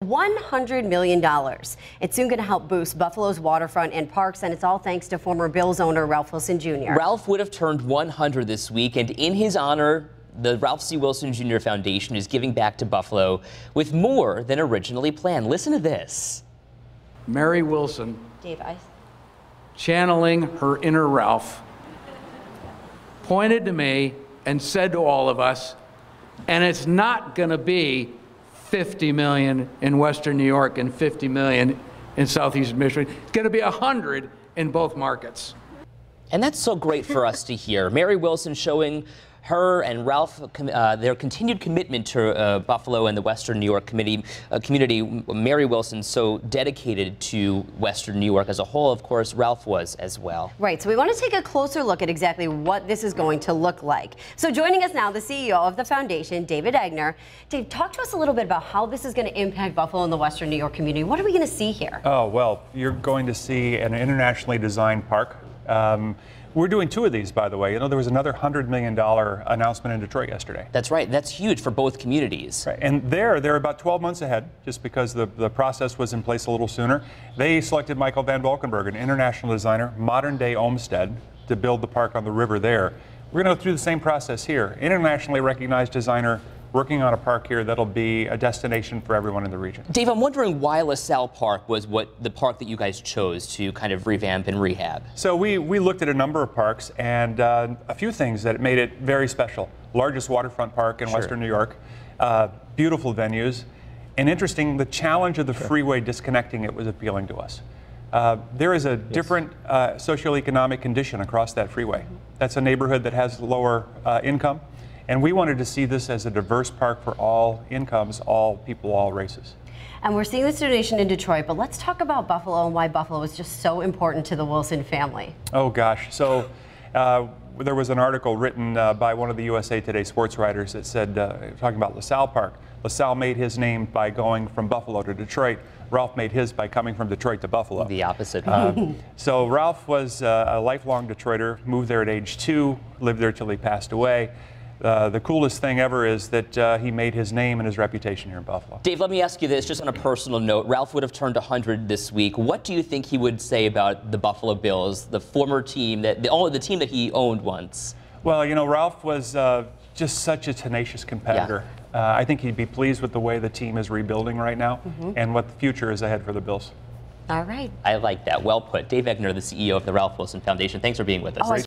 $100 million. It's soon going to help boost Buffalo's waterfront and parks, and it's all thanks to former Bills owner Ralph Wilson Jr. Ralph would have turned 100 this week, and in his honor, the Ralph C. Wilson Jr. Foundation is giving back to Buffalo with more than originally planned. Listen to this. Mary Wilson, Dave, channeling her inner Ralph, pointed to me and said to all of us, and it's not going to be 50 million in Western New York and 50 million in Southeast Michigan. It's going to be 100 in both markets. And that's so great for us to hear. Mary Wilson showing her and Ralph their continued commitment to Buffalo and the Western New York community. Mary Wilson so dedicated to Western New York as a whole. Of course, Ralph was as well. Right, so we want to take a closer look at exactly what this is going to look like. So joining us now, the CEO of the foundation, David Enger. Dave, talk to us a little bit about how this is going to impact Buffalo and the Western New York community. What are we going to see here? Oh, well, you're going to see an internationally designed park. We're doing two of these, by the way. You know, there was another $100 million announcement in Detroit yesterday. That's right. That's huge for both communities. Right. And they're about 12 months ahead, just because the process was in place a little sooner. They selected Michael Van Valkenburg, an international designer, modern-day Olmsted, to build the park on the river there. We're going to go through the same process here. Internationally recognized designer working on a park here that'll be a destination for everyone in the region. Dave, I'm wondering why LaSalle Park was the park that you guys chose to kind of revamp and rehab. So we looked at a number of parks and a few things that made it very special. Largest waterfront park in Western New York, beautiful venues, and interesting, the challenge of the freeway disconnecting it was appealing to us. There is a different socioeconomic condition across that freeway. That's a neighborhood that has lower income. And we wanted to see this as a diverse park for all incomes, all people, all races. And we're seeing this donation in Detroit, but let's talk about Buffalo and why Buffalo is just so important to the Wilson family. Oh gosh, so there was an article written by one of the USA Today sports writers that said, talking about LaSalle Park. LaSalle made his name by going from Buffalo to Detroit. Ralph made his by coming from Detroit to Buffalo. The opposite. So Ralph was a lifelong Detroiter, moved there at age 2, lived there till he passed away. The coolest thing ever is that he made his name and his reputation here in Buffalo. Dave, let me ask you this, just on a personal note. Ralph would have turned 100 this week. What do you think he would say about the Buffalo Bills, the former team, the team that he owned once? Well, you know, Ralph was just such a tenacious competitor. Yeah. I think he'd be pleased with the way the team is rebuilding right now and what the future is ahead for the Bills. All right. I like that. Well put. Dave Enger, the CEO of the Ralph Wilson Foundation. Thanks for being with us.